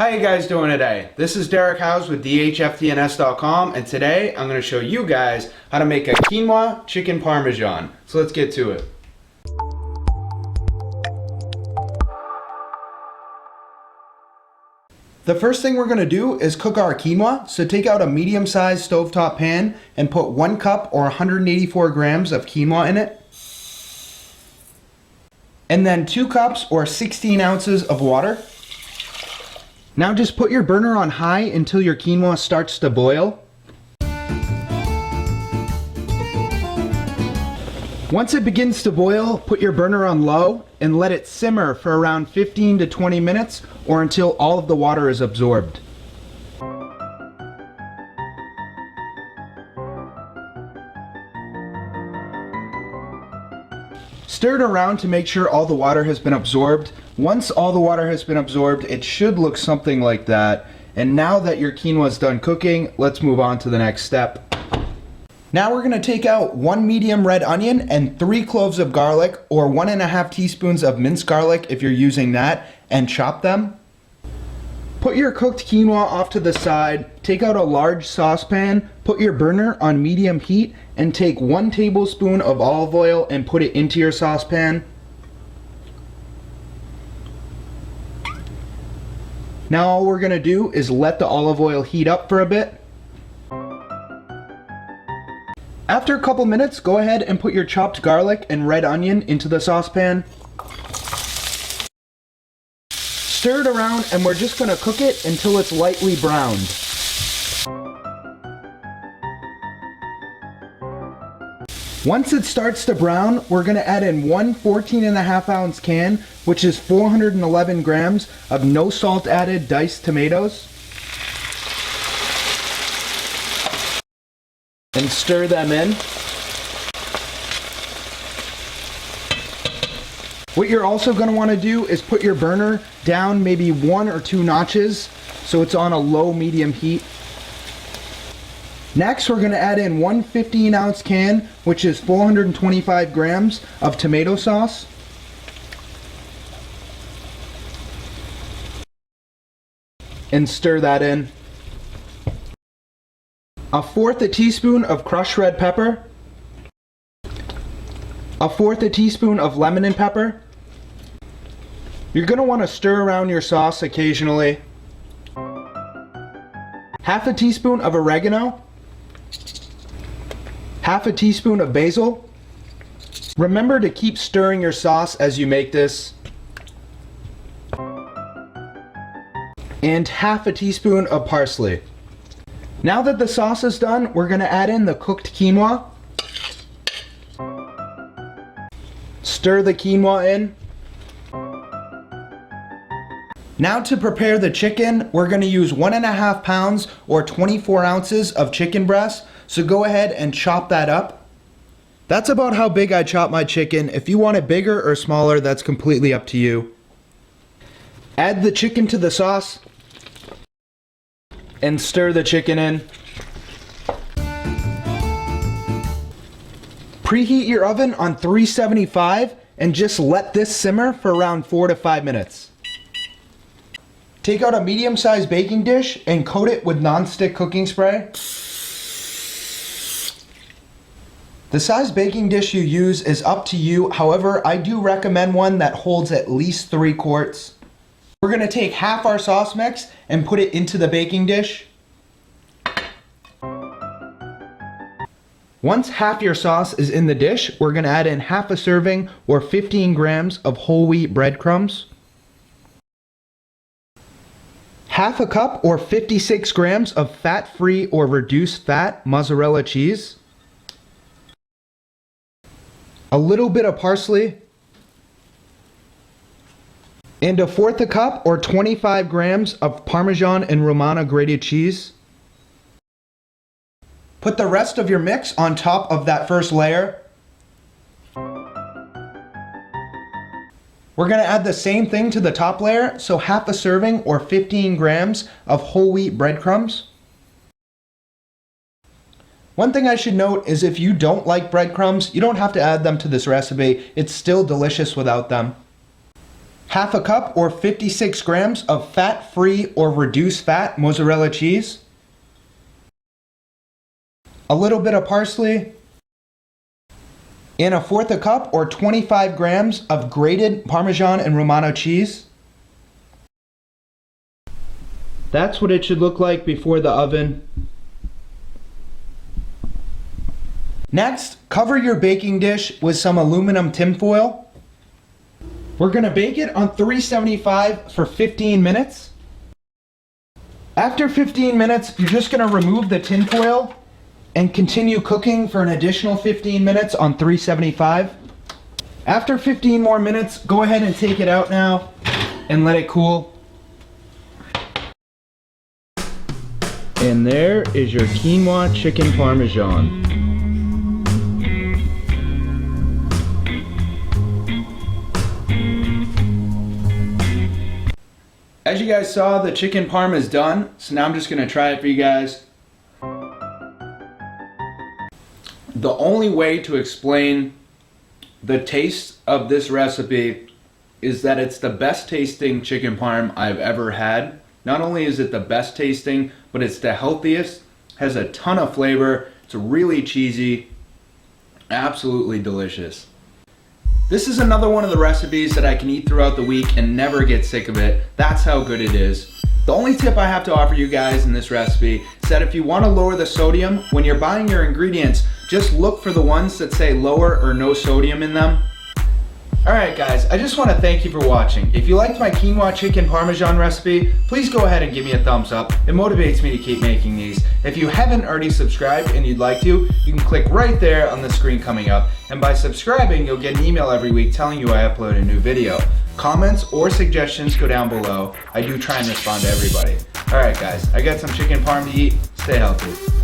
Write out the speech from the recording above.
How you guys doing today? This is Derek Howes with dhftns.com, and today I'm going to show you guys how to make a quinoa chicken parmesan. So let's get to it. The first thing we're going to do is cook our quinoa. So take out a medium-sized stovetop pan and put 1 cup or 184 grams of quinoa in it. And then 2 cups or 16 ounces of water. Now just put your burner on high until your quinoa starts to boil. Once it begins to boil, put your burner on low and let it simmer for around 15 to 20 minutes or until all of the water is absorbed. Stir it around to make sure all the water has been absorbed. Once all the water has been absorbed, it should look something like that. And now that your quinoa is done cooking, let's move on to the next step. Now we're going to take out 1 medium red onion and 3 cloves of garlic, or 1.5 teaspoons of minced garlic if you're using that, and chop them. Put your cooked quinoa off to the side, take out a large saucepan, put your burner on medium heat, and take 1 tablespoon of olive oil and put it into your saucepan. Now all we're going to do is let the olive oil heat up for a bit. After a couple minutes, go ahead and put your chopped garlic and red onion into the saucepan. Stir it around and we're just going to cook it until it's lightly browned. Once it starts to brown, we're going to add in 1 14.5 ounce can, which is 411 grams of no salt added diced tomatoes. And stir them in. What you're also going to want to do is put your burner down maybe 1 or 2 notches so it's on a low medium heat. Next, we're going to add in 1 15-ounce can, which is 425 grams of tomato sauce. And stir that in. 1/4 teaspoon of crushed red pepper. 1/4 teaspoon of lemon and pepper. You're going to want to stir around your sauce occasionally. 1/2 teaspoon of oregano. 1/2 teaspoon of basil. Remember to keep stirring your sauce as you make this. And 1/2 teaspoon of parsley. Now that the sauce is done, we're going to add in the cooked quinoa. Stir the quinoa in. Now to prepare the chicken, we're going to use 1.5 pounds or 24 ounces of chicken breast. So go ahead and chop that up. That's about how big I chop my chicken. If you want it bigger or smaller, that's completely up to you. Add the chicken to the sauce and stir the chicken in. Preheat your oven on 375 and just let this simmer for around 4 to 5 minutes. Take out a medium-sized baking dish and coat it with non-stick cooking spray. The size baking dish you use is up to you. However, I do recommend one that holds at least 3 quarts. We're going to take half our sauce mix and put it into the baking dish. Once half your sauce is in the dish, we're going to add in 1/2 serving or 15 grams of whole wheat breadcrumbs. 1/2 cup or 56 grams of fat-free or reduced fat mozzarella cheese. A little bit of parsley. And 1/4 cup or 25 grams of Parmesan and Romano grated cheese. Put the rest of your mix on top of that first layer. We're going to add the same thing to the top layer, so 1/2 serving or 15 grams of whole wheat breadcrumbs. One thing I should note is if you don't like breadcrumbs, you don't have to add them to this recipe. It's still delicious without them. half a cup or 56 grams of fat-free or reduced fat mozzarella cheese, a little bit of parsley, and 1/4 cup or 25 grams of grated Parmesan and Romano cheese. That's what it should look like before the oven. Next, cover your baking dish with some aluminum tinfoil. We're gonna bake it on 375 for 15 minutes. After 15 minutes, you're just gonna remove the tinfoil and continue cooking for an additional 15 minutes on 375. After 15 more minutes, go ahead and take it out now and let it cool. And there is your quinoa chicken parmesan. As you guys saw, the chicken parm is done, so now I'm just gonna try it for you guys. The only way to explain the taste of this recipe is that it's the best tasting chicken parm I've ever had. Not only is it the best tasting, but it's the healthiest, has a ton of flavor, it's really cheesy, absolutely delicious. This is another one of the recipes that I can eat throughout the week and never get sick of it. That's how good it is. The only tip I have to offer you guys in this recipe is that if you want to lower the sodium, when you're buying your ingredients, just look for the ones that say lower or no sodium in them. Alright guys, I just want to thank you for watching. If you liked my quinoa chicken parmesan recipe, please go ahead and give me a thumbs up. It motivates me to keep making these. If you haven't already subscribed and you'd like to, you can click right there on the screen coming up. And by subscribing, you'll get an email every week telling you I upload a new video. Comments or suggestions go down below. I do try and respond to everybody. Alright guys, I got some chicken parm to eat. Stay healthy.